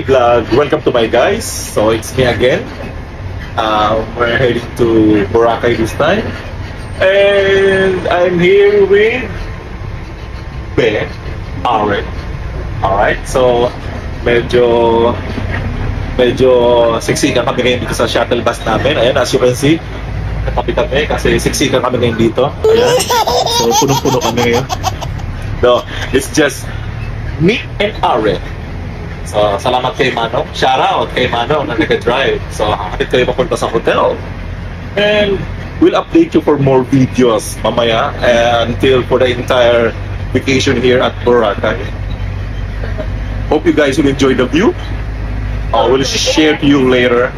vlog. Welcome to my guys. So it's me again. We're heading to Boracay this time. And I'm here with Ben. Alright, so medyo siksikan kami ngayon dito sa shuttle bus namin. Ayan, as you can see, katabi-tabi kasi siksikan kami ngayon dito. Ayan, so punong-puno kami ngayon. No, it's just me and Are. So, salamat kay Manong. Shout out kay Manong na nag-drive. So, hatid kayo papunta sa hotel. And we'll update you for more videos mamaya until for the entire vacation here at Boracay. Hope you guys will enjoy the view. We'll share to you later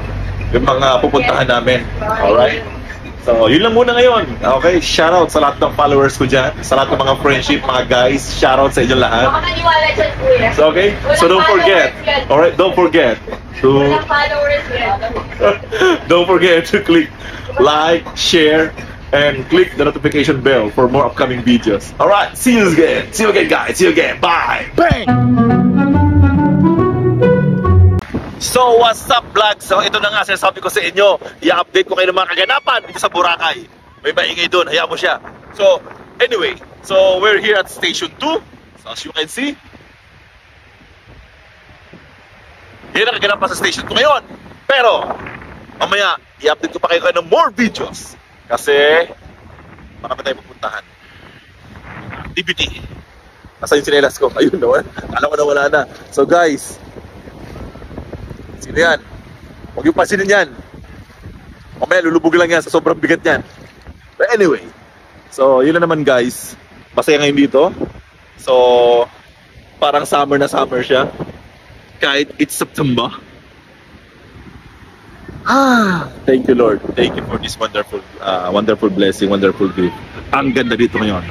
yung mga pupuntahan namin. Alright? So, yun lang muna ngayon. Okay? Shout out sa lahat ng followers ko dyan. Sa lahat ng mga friendship, mga guys. Shout out sa inyo lahat. Makakaniwala dyan, kuya. So, okay? So, don't forget. Alright? Don't forget to... Don't forget to click like, share, and click the notification bell for more upcoming videos. Alright? See you again. See you again, guys. See you again. Bye! Bang! So, what's up, vlog? So, ito na nga, sinasabi ko sa inyo, i-update ko kayo ng mga kaganapan dito sa Boracay. May maingay doon, hayaan mo siya. So, anyway, so we're here at Station 2. So, as you can see, yan ang kaganapan sa Station 2 ngayon. Pero, mamaya, i-update ko pa kayo ng more videos. Kasi, marami tayong pupuntahan. Activity. Nasa yung sinelas ko. Ayun, no? Alam ko na wala na. So, guys, sino yan? Huwag yung pasinin yan. Mamaya lulubog lang yan sa sobrang bigat yan. But anyway, so yun na naman guys. Masaya ngayon dito. So, parang summer na summer siya. Kahit it's September. Thank you Lord. Thank you for this wonderful blessing, wonderful gift. Ang ganda dito ngayon.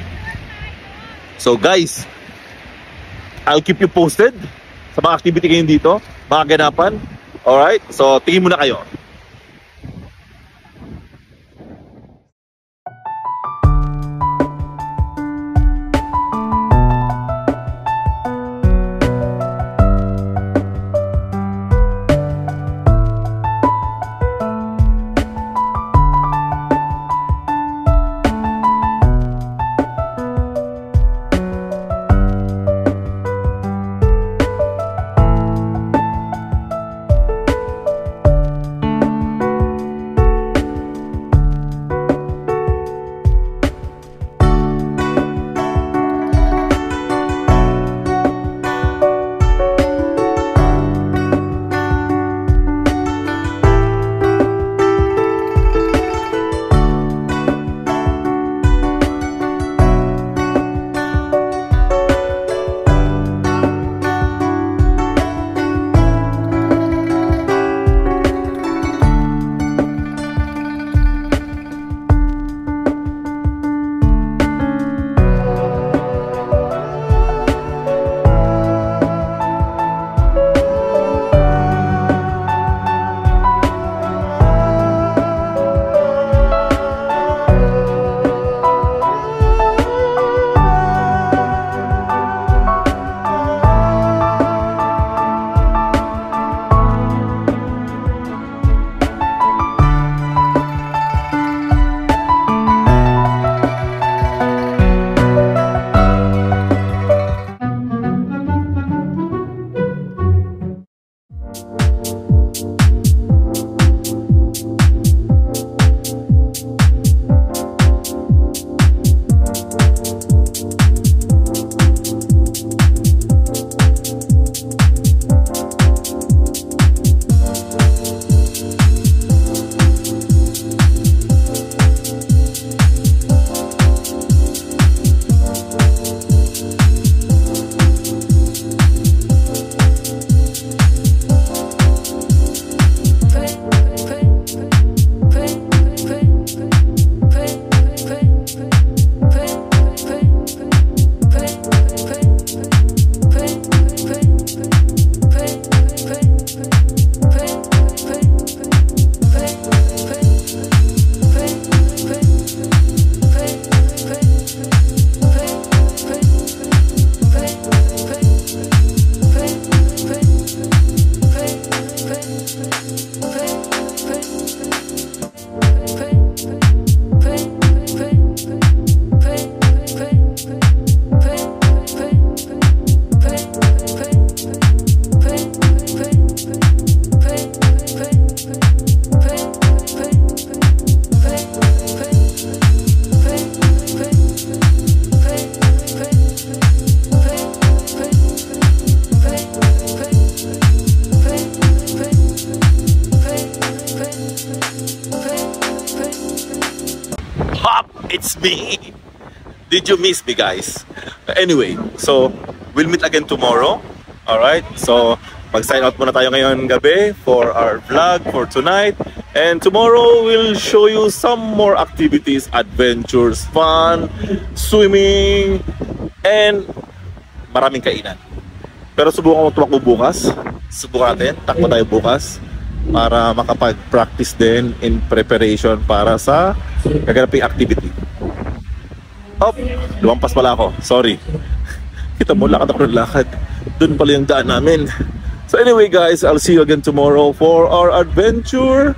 So guys, I'll keep you posted sa mga activity ngayon dito, mga ganapan. Alright, so tingin muna kayo. It's me. Did you miss me, guys? Anyway, so we'll meet again tomorrow. Alright, so mag-sign out muna tayo ngayon gabi for our vlog for tonight. And tomorrow we'll show you some more activities, adventures, fun, swimming, and maraming kainan. Pero subukan ko tumakbo bukas. Subukan natin, takbo tayo bukas para makapag-practice din in preparation para sa gaganaping activity. Oh, lumampas pala ako. Sorry. Kita mo, lakad ako ng lakad. Doon pala yung daan namin. So anyway guys, I'll see you again tomorrow for our adventure.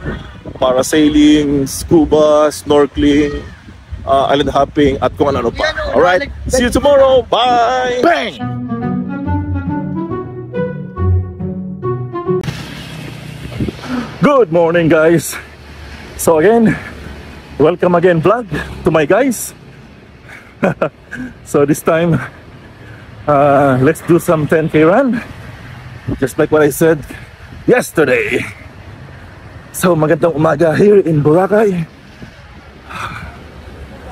Parasailing, scuba, snorkeling, island hopping, at kung ano pa. Alright, see you tomorrow. Bye! Bang! Good morning guys. So again, welcome again vlog to my guys. So this time let's do some 10K run, just like what I said yesterday. So magandang umaga here in Boracay.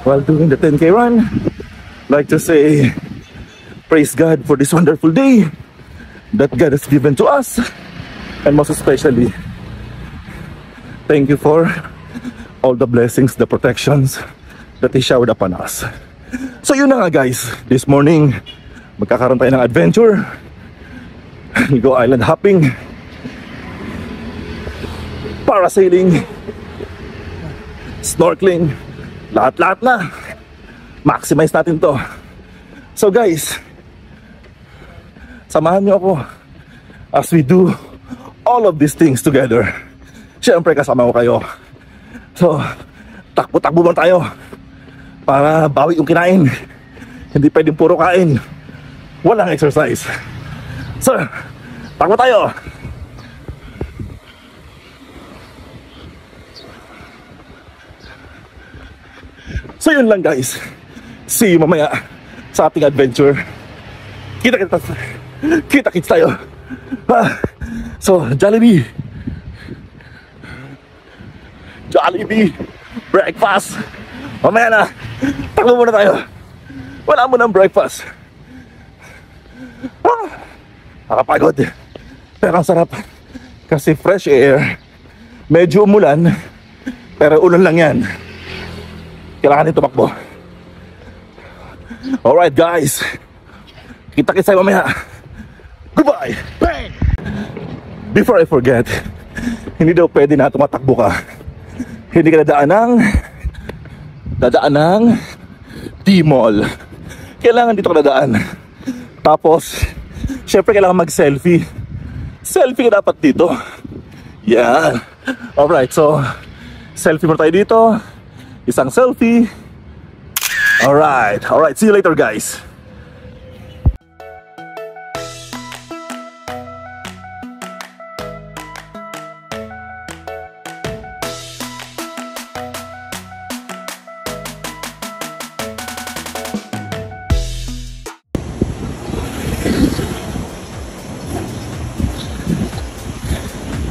While doing the 10K run, like to say praise God for this wonderful day that God has given to us, and most especially thank you for all the blessings, the protections that He showered upon us. So yun na nga guys, this morning magkakaroon tayo ng adventure. We go island hopping, parasailing, snorkeling, lahat-lahat na. Maximize natin to. So guys, samahan niyo ako as we do all of these things together. Siyempre kasama ko kayo. So takbo-takbo lang tayo para bawi yung kinain. Hindi pwedeng puro kain, walang exercise. So takbo tayo. So yun lang guys, see you mamaya sa ating adventure. Kita-kits tayo. So Jollibee breakfast mamaya na. Takbo muna tayo, wala mo ng breakfast. Nakapagod pero ang sarap kasi fresh air. Medyo umulan pero ulan lang yan, kailangan din tumakbo. Alright guys, kita-kits tayo mamaya. Goodbye. Bang! Before I forget, hindi daw pwede na tumatakbo ka, hindi ka dadaan ng D-Mall. Kailangan dito ka dadaan. Tapos syempre kailangan mag-selfie. Selfie ka dapat dito. Yan. Alright, so selfie muna tayo dito. Isang selfie. Alright, see you later guys.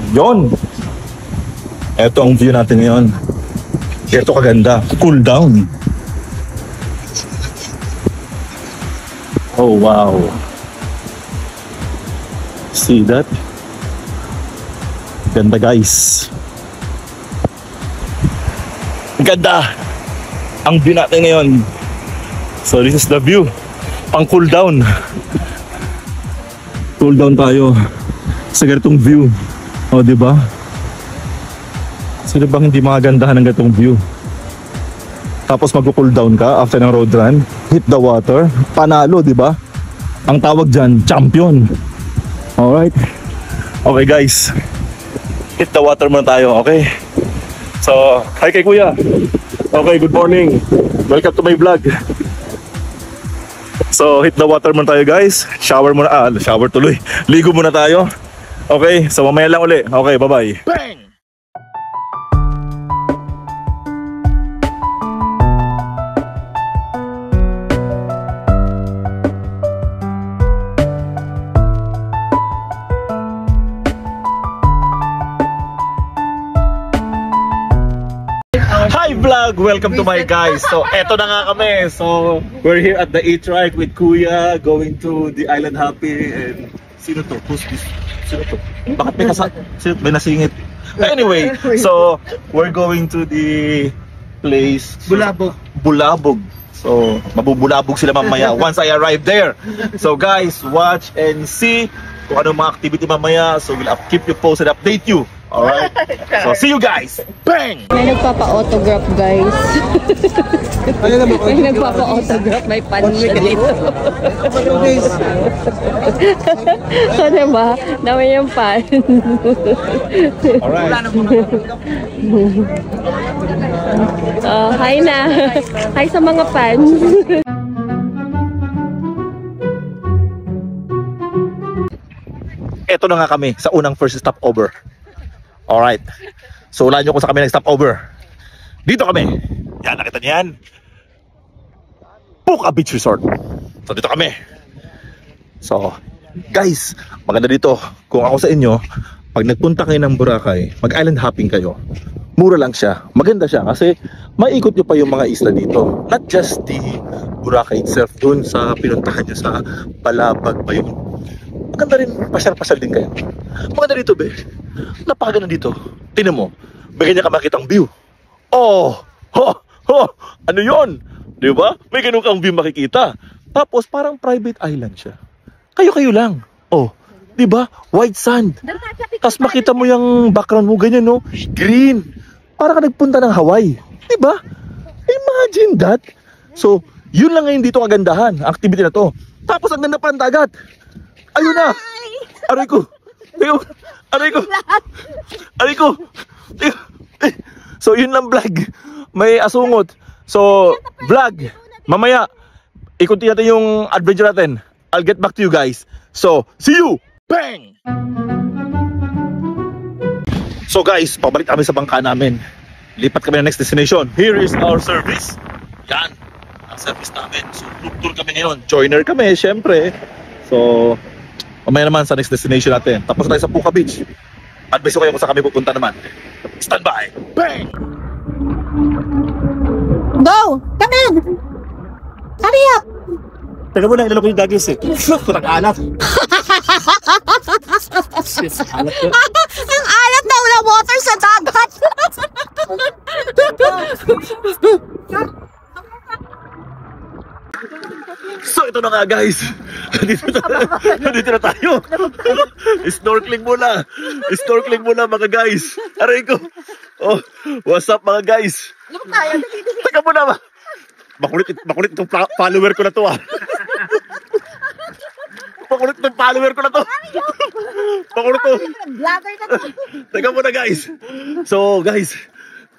Yon. Ito ang view natin ngayon. Ito kaganda. Cool down. Oh wow. See that? Ganda guys. Ganda ang view natin ngayon. So this is the view. Pang cool down. Cool down tayo sa ganitong view. O diba? Sino bang hindi makagandahan ng ganitong view? Tapos mag-cool down ka after ng road run, hit the water, panalo, diba? Ang tawag dyan, champion. Alright. Okay guys, hit the water muna tayo, okay? So, hi kay kuya. Okay, good morning. Welcome to my vlog. So, hit the water muna tayo guys. Shower muna, shower tuloy. Ligo muna tayo. Okay, so mamaya lang uli. Okay, bye-bye. Bang! Hi vlog! Welcome to my guys. So, eto na nga kami. So, we're here at the E-Trike with Kuya, going to the Island Happy. And sino to? Who's this? Sino to? Bakit may nasingit? Anyway, so we're going to the place Bulabog. So, mabubulabog sila mamaya once I arrive there. So guys, watch and see kung ano mga activity mamaya. So we'll keep you posted, update you. Alright? So see you guys! Bang! May nagpapa-autograph guys. May nagpapa-autograph. May fan siya dito. So diba? Dami yung fan. Alright. Hi na. Hi sa mga fans. Eto na nga kami sa unang first stopover. Alright. So wala nyo kung sa kami nag-stopover. Dito kami. Yan, nakita niyo yan? Puka Beach Resort. So dito kami. So, guys, maganda dito. Kung ako sa inyo, pag nagpunta kayo ng Boracay, mag-island hopping kayo. Mura lang siya. Maganda siya kasi maikot nyo pa yung mga isla dito. Not just the Boracay itself. Dun sa pinuntahan nyo sa Palabag pa yun. Maganda rin, pasyal-pasyal din kayo. Maganda dito, be. Napakaganda dito. Tingnan mo, may ganyan ka makitang view. Oh, ano yon? Di ba? May ganun kang view makikita. Tapos parang private island siya. Kayo-kayo lang. Oh, di ba? White sand. Tapos makita mo yung background mo ganyan, no? Green. Parang ka nagpunta ng Hawaii. Di ba? Imagine that. So, yun lang ngayon dito kagandahan. Activity na to. Tapos ang ganda pa ng dagat. Ayun na. Aray ko. Aray ko. So yun lang vlog. May asungot. So vlog. Mamaya ikutin natin yung adventure natin. I'll get back to you guys. So see you. Bang. So guys, pabalik kami sa bangka namin. Lipat kami ng next destination. Here is our service. Yan. Ang service namin. So tour kami ngayon. Joiner kami syempre. So mamaya naman sa next destination natin. Tapos tayo sa Puka Beach. Advice ko kayo kung saan kami pupunta naman. Stand by! Bang! Go! Come in! Hurry up! Teka mo na, ilalok ko yung dagis eh. Kurang alat. Ang alat na wala water sa dagat! So ito na nga guys. Nandito na tayo. Snorkeling muna. Snorkeling muna mga guys. Aray ko. Oh, what's up mga guys? Teka muna ba? Makulit itong follower ko na to ah. Makulit itong follower ko na to. Makulit to. Teka muna guys. So guys,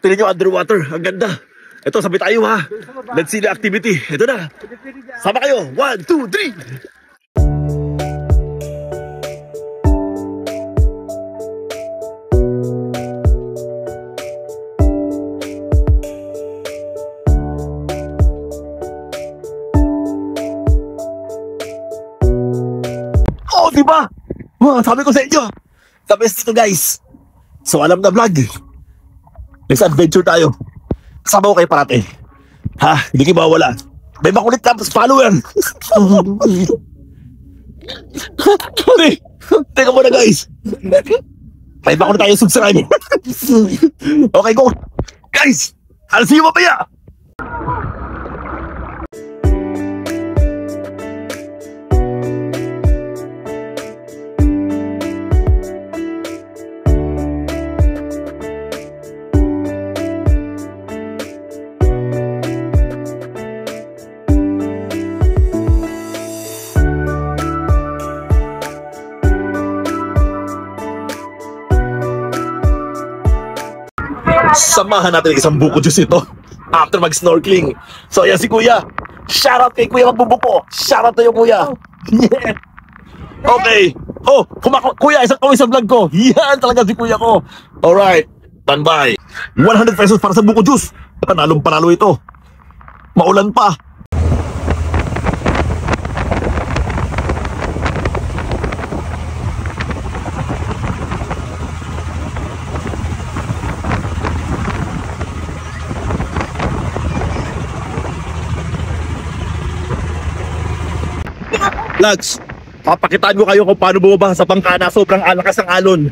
tingnan nyo underwater. Ang ganda. Ito, sabi tayo ha. Let's see the activity. Ito na. Sama kayo. 1, 2, 3. Oh, diba? Sabi ko sa inyo. The best dito guys. So, alam na vlog. Next adventure tayo. Kasama ko kayo parati. Ha? Hindi kayo mawala. May makulit na follower. Sorry. Teka muna guys. May makulit tayo subscribe. Okay, go. Guys, I'll see you mamaya. Samahan natin isang buko juice ito after mag-snorkeling. So ayan si Kuya. Shout out kay Kuya Magbubuko. Shout out tayo Kuya. Yeah. Okay. Oh, Kuya, isang kawin sa vlog ko. Yan talaga si Kuya ko. Alright. Standby. 100 pesos para sa buko juice. Panalong panalo ito. Maulan pa. Vlogs, papakitaan ko kayo kung paano bumaba sa bangka na sobrang alakas ng alon.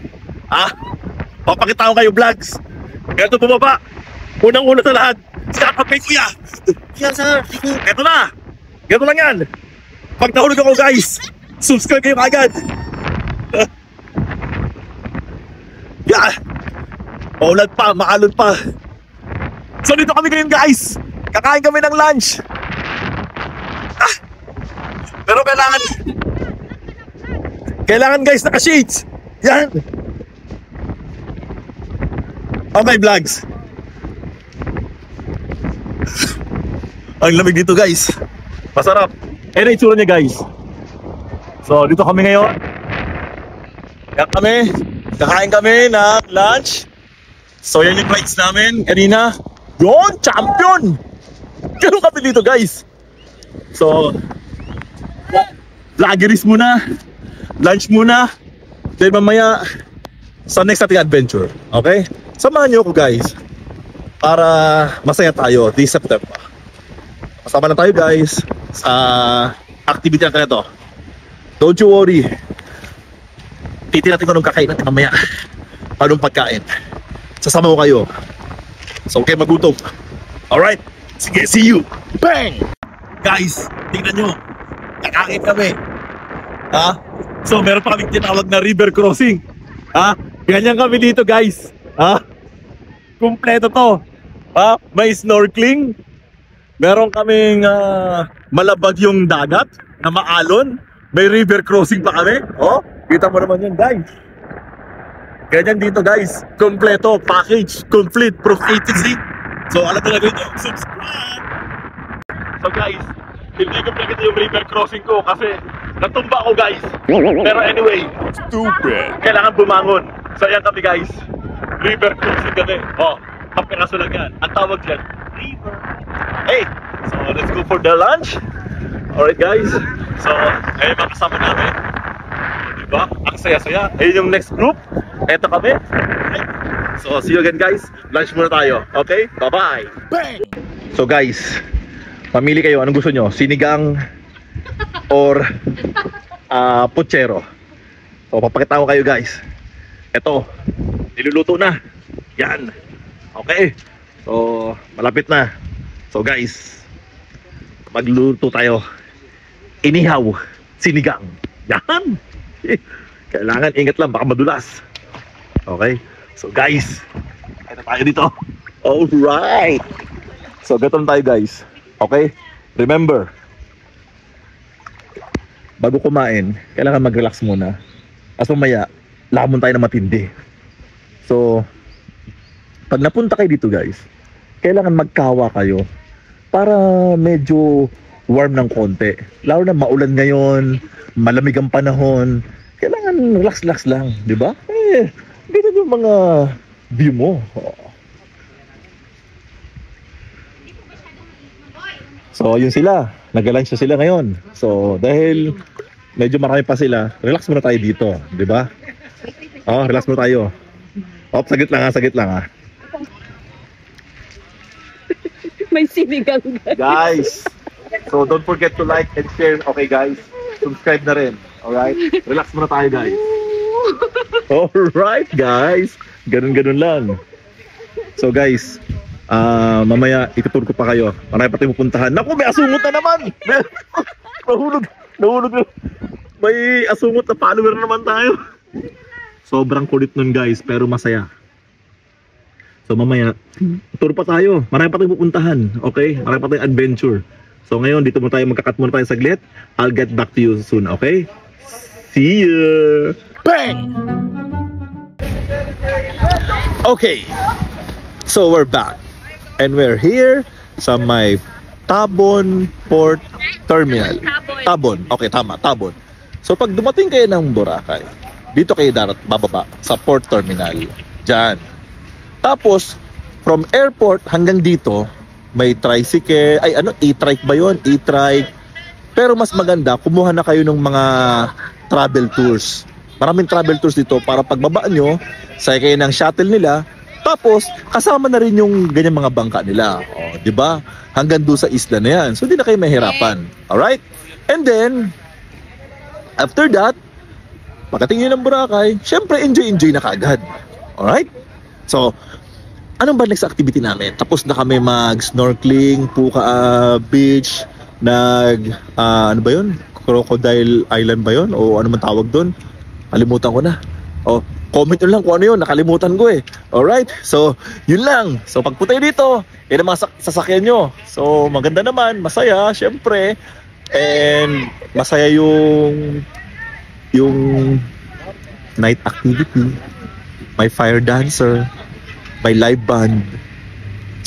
Papakitaan ko kayo, vlogs. Ganito bumaba. Unang-una sa lahat, siya pag-pay kuya. Yan sir, eto na. Ganito lang yan. Pag nahulog ako guys, subscribe kayo agad. Yeah. Maulan pa, maalon pa. So dito kami ngayon guys. Kakain kami ng lunch. Pero kailangan guys naka-shades. Yan. Okay vlogs. Ang lamig dito guys. Masarap. Yan ang itsura niya guys. So dito kami ngayon. Kakain kami ng lunch. So yan yung rides namin kanina. Yon, champion! Ganun kami dito guys. So vloggeries muna, lunch muna, then mamaya sa next ating adventure. Okay? Samahan niyo ako guys para masaya tayo this September. Kasama na tayo guys sa activity natin ito. Don't you worry. Titin natin kung anong kakain natin mamaya. Anong pagkain. Sasama ko kayo. So okay, magutom. Alright, sige, see you. Bang! Guys, tingnan nyo. Kakain kami. So meron pa kaming tinawag na river crossing. Ganyan kami dito guys. Kumpleto to. May snorkeling. Meron kaming malabag yung dagat na maalon. May river crossing pa kami. Kita mo naman yan guys. Ganyan dito guys. Kumpleto, package, complete, from A to Z. So alam talaga ito, subscribe. So guys, hindi ko pinagit yung river crossing ko kasi natumba ako guys. Pero anyway, stupid. Kailangan bumangon. So ayan kami guys. River crossing kami. Kapiraso lang yan. Ang tawag dyan, river. Hey, so let's go for the lunch. Alright guys. So, ayun mga kasama namin. Diba? Ang saya-saya. Ayun yung next group. Eto kami. So see you again guys. Lunch muna tayo. Okay? Bye-bye. Bang! So guys, pamili kayo. Anong gusto nyo? Sinigang or putsero? So papakita ko kayo guys. Ito, niluluto na. Yan. Okay. So malapit na. So guys, magluluto tayo. Inihaw, sinigang. Yan. Kailangan ingat lang, baka madulas. Okay. So guys, ito tayo dito. Alright. So gaton tayo guys. Okay. Remember, bago kumain, kailangan mag-relax muna. As mamaya, lamon tayo na matindi. So pag napunta kayo dito guys, kailangan magkawa kayo para medyo warm ng konti. Lalo na maulan ngayon, malamig ang panahon. Kailangan relax lang, di ba? Dito yung mga view mo. So yun sila, nag-lunch na sila ngayon. So dahil medyo marami pa sila, relax muna tayo dito, di ba? Relax muna tayo. Sagit lang ha. May sinigang guys. So don't forget to like and share. Okay guys, subscribe na rin. Alright, relax muna tayo guys. Alright guys, ganun lang. So guys, mamaya itutur ko pa kayo. Marami pa tayong pupuntahan. Naku, may asungot na naman. Nahulog. May asungot na follower na naman tayo. Sobrang kulit nun guys, pero masaya. So mamaya, tour pa tayo. Marami pa tayong pupuntahan. Okay? Marami pa tayong adventure. So ngayon, dito muna tayo, magkakat muna tayo saglit. I'll get back to you soon, okay? See you! Bang! Okay. So we're back. And we're here sa may Tabon Port Terminal. Tabon. Okay, tama. Tabon. So pag dumating kayo ng Boracay, dito kayo bababa sa Port Terminal. Diyan. Tapos, from airport hanggang dito, may tricycle, e-trike ba yun? E-trike. Pero mas maganda, kumuha na kayo ng mga travel tours. Maraming travel tours dito para pagbabaan nyo, sakay kayo ng shuttle nila, tapos kasama na rin yung ganyan mga bangka nila. Di ba? Hanggang doon sa isla na yan. So, di na kayo mahirapan. Alright? And then, After that, pagdating ng Boracay, syempre enjoy na kaagad. Alright? So, anong ba next activity namin? Tapos na kami mag-snorkeling, Puka Beach, ano ba yun? Crocodile Island ba yun? O ano man tawag doon? Kalimutan ko na. O, comment nyo lang kung ano yun, nakalimutan ko eh. Alright? So, yun lang. So, pagputay dito, yan ang mga sasakyan nyo. So, maganda naman, masaya, syempre. And, masaya yung night activity. May fire dancer. May live band.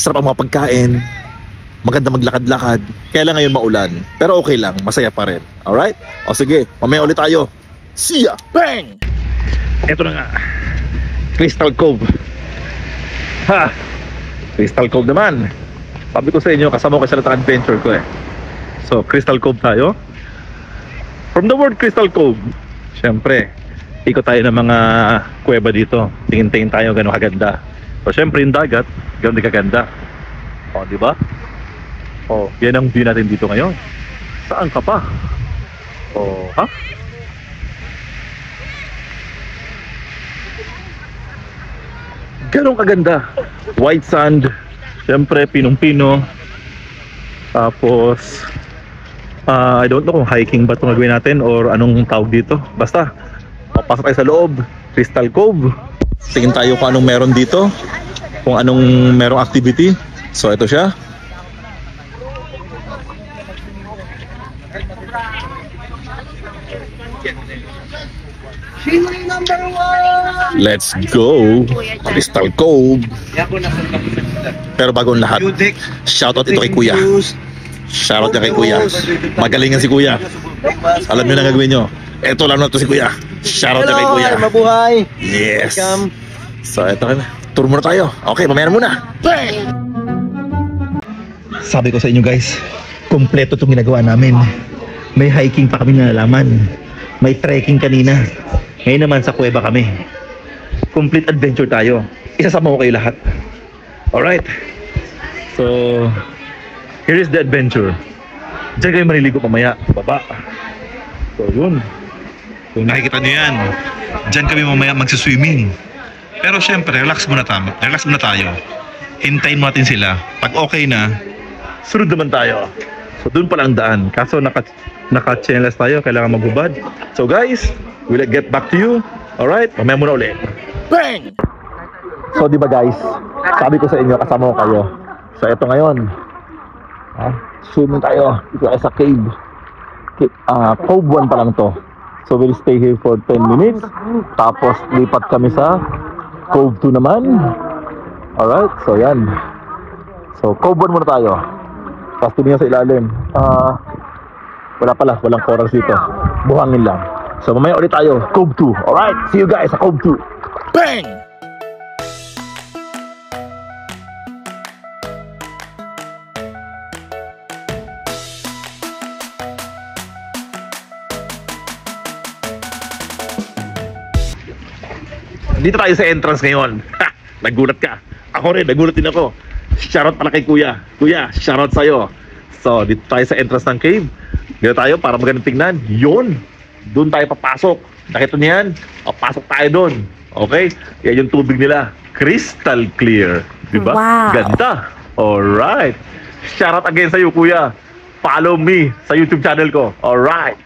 Sarap ang mga pagkain. Maganda maglakad-lakad. Kaya lang ngayon maulan. Pero okay lang, masaya pa rin. Alright? O sige, mamaya ulit tayo. See ya! Bang! Ito na nga. Crystal Cove. Ha! Crystal Cove naman. Sabi ko sa inyo, kasama ko sa adventure ko eh. So, Crystal Cove tayo. From the word Crystal Cove, syempre, ikot tayo ng mga kuweba dito. Tingin-tingin tayo gano'ng kaganda. So, syempre yung dagat, gano'ng di kaganda. O, di ba? O, yan ang view natin dito ngayon. Saan ka pa? O, ha? Gano'ng kaganda. White sand. Syempre, pinong-pino. Tapos, I don't know kung hiking ba itong gagawin natin or anong tawag dito. Basta, papasok tayo sa loob. Crystal Cove. Tingin tayo kung anong meron dito. Kung anong merong activity. So, ito siya. Let's go! Crystal Cove. Pero bago ang lahat, shoutout ito kay Kuya. Shoutout niya kay Kuya. Magaling nga si Kuya. Alam niyo na gagawin niyo. Ito lang na ito si Kuya. Shoutout niya kay Kuya. Mabuhay! Yes! So, ito na. Tour muna tayo. Okay, mamaya na muna. Sabi ko sa inyo guys, kompleto itong ginagawa namin. May hiking pa kami nalalaman. May trekking kanina. Ngayon naman sa kuweba kami. Complete adventure tayo. Isasama ko kayo lahat. Alright. So, here is the adventure. Diyan kayo maliligo pamaya. Baba. So, yun. Kung nakikita nyo yan, diyan kami mamaya magsiswimming. Pero syempre, relax muna tayo. Hintayin natin sila. Pag okay na, sunod naman tayo. So, dun pala ang daan. Kaso naka-chainless tayo. Kailangan maghubad. So, guys, we'll get back to you. Alright? Mamaya muna ulit. Bang! So, di ba guys? Sabi ko sa inyo, kasama ko kayo. So, eto ngayon. Swimming tayo. Ito ay sa cave. Cove 1 pa lang to. So, we'll stay here for 10 minutes. Tapos, lipat kami sa Cove 2 naman. Alright? So, yan. So, Cove 1 muna tayo. Tapos, tingnan sa ilalim. Wala pala. Walang corals dito. Buhangin lang. So, mamaya ulit tayo. Cove 2. Alright? See you guys sa Cove 2. Bang! Dito tayo sa entrance ngayon. Ha! Nagulat ka. Ako rin, nagulat din ako. Shoutout pala kay Kuya. Kuya, shoutout sa'yo. So, dito tayo sa entrance ng cave. Dito tayo para magandang tingnan. Yun! Doon tayo papasok. Nakita niyo yan? Papasok tayo doon. Okay? Yan yung tubig nila. Crystal clear. Diba? Wow! Ganda. Alright. Shoutout again sa'yo, Kuya. Follow me sa YouTube channel ko. Alright.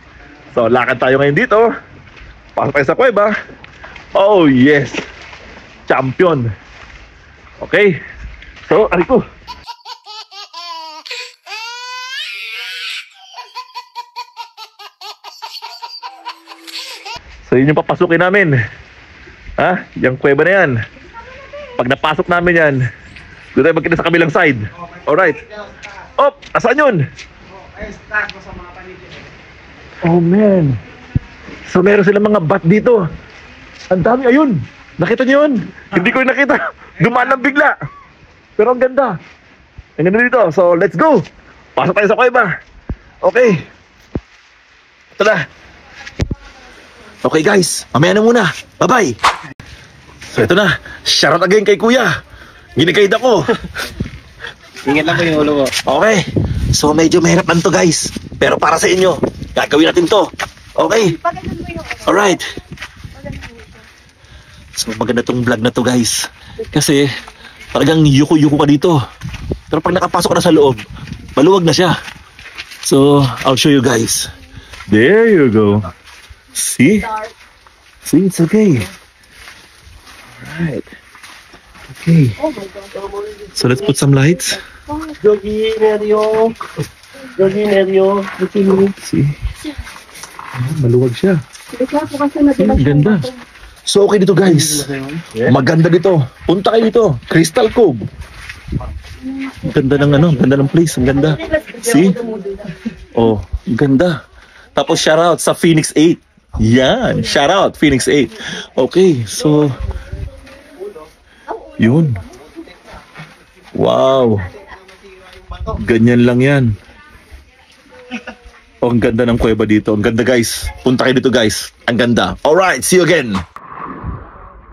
So, lakad tayo ngayon dito. Pasok tayo sa kuweba. Oh, yes. Champion. Okay. So, ariko. So, yun yung papasukin namin. Ha? Yung kuweba na yan. Pag napasok namin yan, doon tayo magkita sa kabilang side. Alright. Oh, asaan yun? Oh, man. So, meron silang mga bat dito. Ang dami, ayun. Nakita niyo yun? Hindi ko yung nakita. Dumaan lang bigla. Pero ang ganda. Ang ganda dito. So, let's go. Pasok tayo sa kuweba. Okay. Ito na. Okay guys, mamaya na muna. Bye-bye. So, ito na. Shoutout again kay Kuya. Ginigayad ako. Ingat lang po yung ulo ko. Okay. So, medyo mahirap lang to guys. Pero para sa inyo, gagawin natin to. Okay. Alright. So maganda tong vlog na to guys. Kasi talagang yuko-yuko ka dito. Pero pag nakapasok ka na sa loob, maluwag na siya. So I'll show you guys. There you go. See? See, it's okay. Alright. Okay. So let's put some lights. See? Maluwag siya. Ganda. So okay dito guys. Maganda dito. Punta kayo dito. Crystal Cove. Ganda ng ganda ng place. Ang ganda. See? Oh, ganda. Tapos shout out sa Phoenix 8. Yan, shout out Phoenix 8. Okay, so yun. Wow. Ganyan lang yan. Oh, ang ganda ng kuweba dito. Ang ganda guys. Punta kayo dito guys. Ang ganda. Alright, see you again.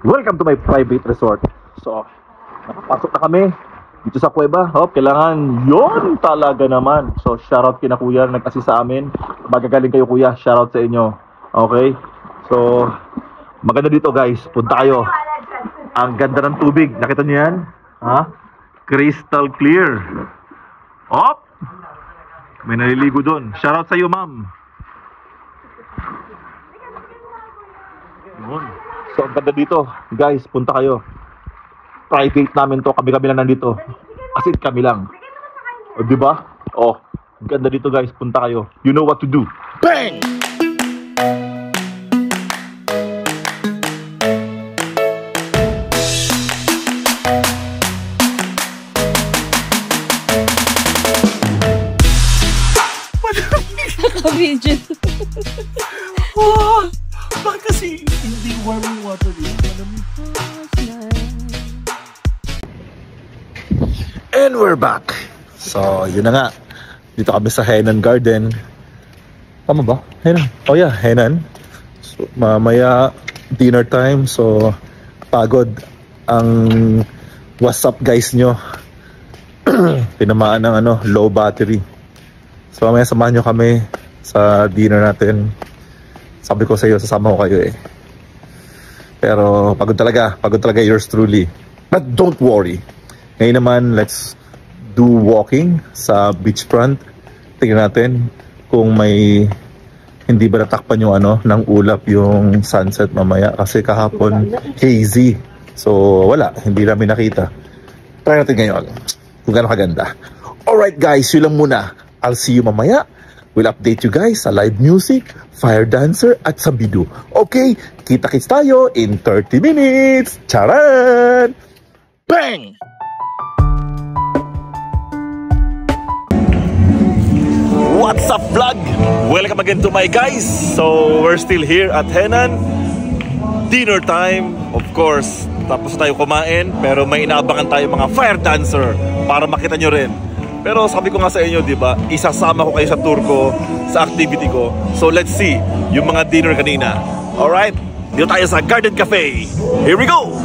Welcome to my private resort. So, nakapasok na kami dito sa kuweba. Oh, kailangan yun talaga naman. So, shoutout kina kuya na nag-assist sa amin. Magagaling kayo kuya. Shoutout sa inyo. Okay? So, maganda dito guys. Punta kayo. Ang ganda ng tubig. Nakita niyo yan? Ha? Crystal clear. Oh! May naliligo doon. Shoutout sa iyo, ma'am. Yun. So, ang ganda dito. Guys, punta kayo. Private namin to. Kami-kami lang nandito. As in, kami lang. O, diba? Oh, ang ganda dito, guys. Punta kayo. You know what to do. Bang! Video. Oh, bakit kasi hindi warm yung water dito? And we're back. So, yun na nga. Dito kami sa Henan Garden. Tama ba? Henan. Oh yeah, Henan. So, mamaya dinner time. So, pagod ang WhatsApp guys nyo. Pinamaan ng low battery. So, mamaya samahan nyo kami sa dinner natin. Sabi ko sa iyo, sasama ko kayo eh. Pero pagod talaga yours truly. But don't worry. Ngayon naman, let's do walking sa beachfront. Tingnan natin kung may hindi ba natakpan yung ng ulap yung sunset mamaya. Kasi kahapon, hazy. So wala, hindi namin nakita. Try natin ngayon kung gaano kaganda. Alright guys, yun lang muna. I'll see you mamaya. We'll update you guys sa live music, fire dancer, at sa bidu. Okay, kita-kits tayo in 30 minutes. Charan! Bang! What's up vlog? Welcome again to my guys. So, we're still here at Henan. Dinner time, of course. Tapos tayo kumain, pero may inaabangan tayo mga fire dancer para makita nyo rin. Pero sabi ko nga sa inyo, di ba, isasama ko kayo sa tour ko, sa activity ko. So let's see yung mga dinner kanina. Alright? Dito tayo sa Garden Cafe. Here we go!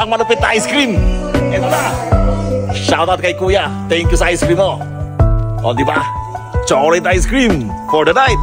ang malupit na ice cream. Ito na. Shoutout kay Kuya. Thank you sa ice cream mo. O, di ba? Chocolate ice cream for the night.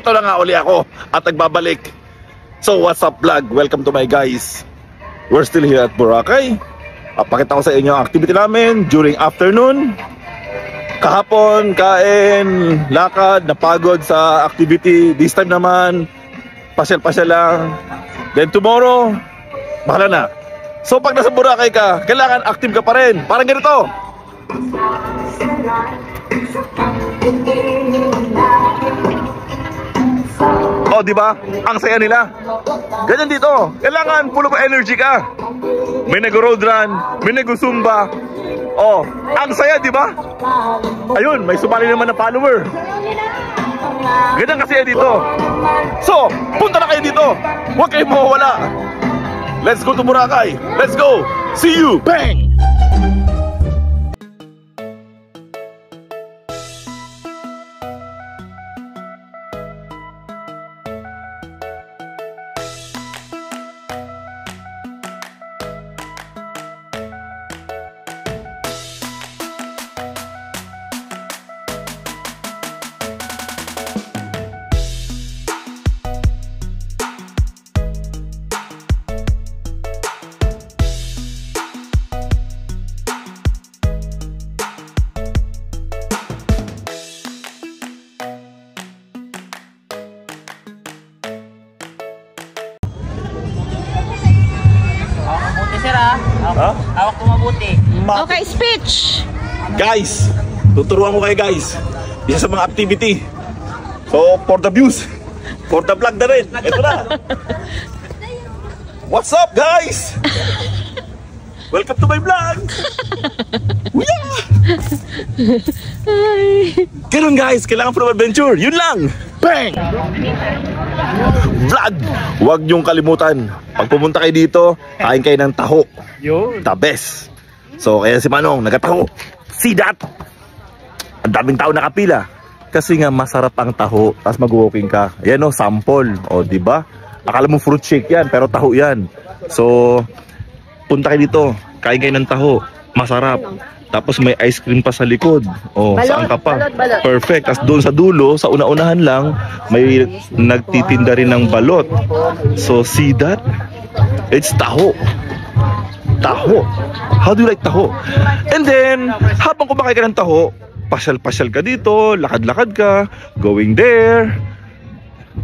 Ito na nga uli ako at nagbabalik. So what's up vlog? Welcome to my guys. We're still here at Boracay. Pakita ko sa inyo ang activity namin during afternoon. Kahapon, kain, lakad, napagod sa activity. This time naman, pasyal-pasyal lang. Then tomorrow, bahala na. So pag nasa Boracay ka, kailangan active ka pa rin. Parang ganito. Oh, di ba? Ang saya nila. Ganyan dito. Kailangan full of energy ka. May nag-road run, may nag-zumba. Oh, ang saya, di ba? Ayun, may sumali naman na follower. Ganyan kasi dito. So, punta na kayo dito. Huwag kayong mawawala. Let's go to Boracay. Let's go. See you. Bang! Hawak ko mabuti. Okay, speech! Guys, tuturuan ko kayo guys. Isa sa mga activity. So, for the views, for the vlog na rin. Ito na. What's up guys? Welcome to my vlog. Ganun guys, kailangan from adventure. Yun lang. Bang! Vlog! Huwag niyong kalimutan. Pag pumunta kayo dito, kain kayo ng taho. The best. So kaya si Manong nagataho. See that? Ang daming tao nakapila. Kasi nga masarap ang taho. Tapos mag-walking ka. Ayan o, sample. O diba? Akala mo fruit shake yan, pero taho yan. So punta kayo dito, kain kayo ng taho. Masarap. Tapos may ice cream pa sa likod. O, saan ka pa? Balot. Perfect. Tapos doon sa dulo, sa una-unahan lang, may nagtitinda rin ng balot. So see that? It's taho. Taho. How do you like taho? And then, habang kumakain ka ng taho, pasyal-pasyal ka dito, lakad-lakad ka, going there.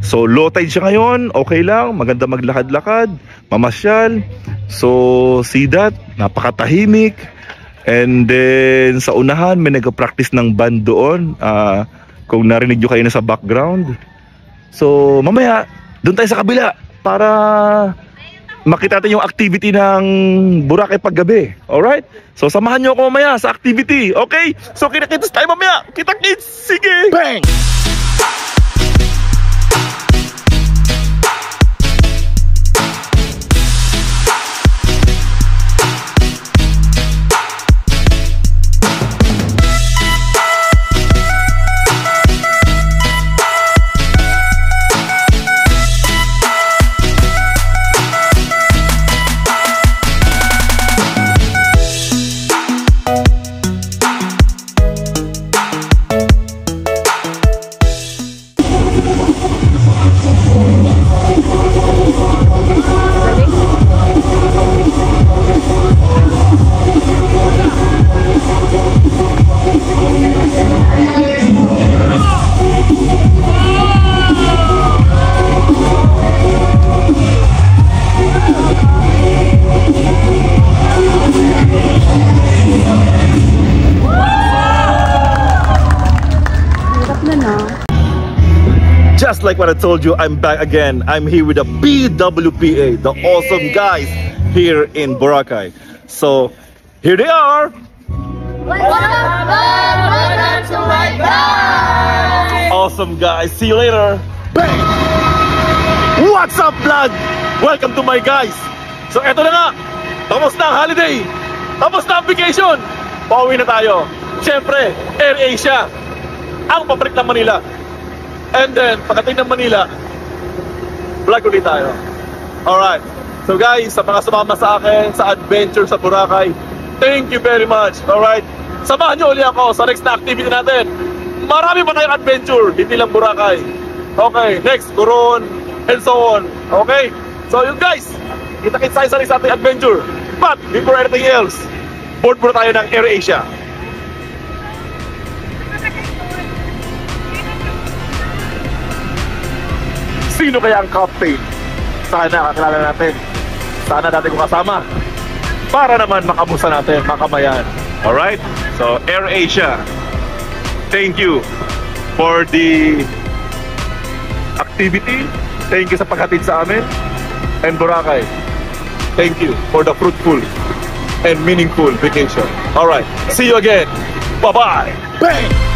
So, low tide siya ngayon, okay lang, maganda maglakad-lakad, mamasyal. So, see that? Napakatahimik. And then, sa unahan, may nag-practice ng band doon. kung narinig nyo kayo na sa background. So mamaya doon tayo sa kabila para makita natin yung activity ng Boracay paggabi. Alright? So samahan nyo ako mamaya sa activity. Okay? So kita-kits tayo mamaya. Kita-kits! Sige! Bang! Just like what I told you, I'm back again. I'm here with the BWPA, the awesome guys here in Boracay. So, here they are. What's up, vlog? Welcome to my vlog! Awesome guys. See you later. Bang! What's up, vlog? Welcome to my guys. So, eto na nga. Tapos na ang holiday. Tapos na ang vacation. Pauwi na tayo. Siyempre, AirAsia. Ang pabrik ng Manila. And then, pagdating ng Manila, vlog ulit tayo. Alright. So guys, sa mga sumama sa akin sa adventure sa Boracay, thank you very much. Alright. Samahan nyo ulit ako sa next na activity natin. Marami pa tayong adventure, hindi lang Boracay. Okay, next, Coron, and so on. Okay? So yun guys, kita-kits tayo sa next ating adventure. But, before anything else, board muna tayo ng AirAsia. Sino kaya ang captain? Sana kakilala natin. Sana natin kung kasama. Para naman makamusta natin, makamayan. Alright? So, AirAsia, thank you for the activity. Thank you sa paghatid sa amin. And Boracay, thank you for the fruitful and meaningful vacation. Alright, see you again. Bye-bye. Bang!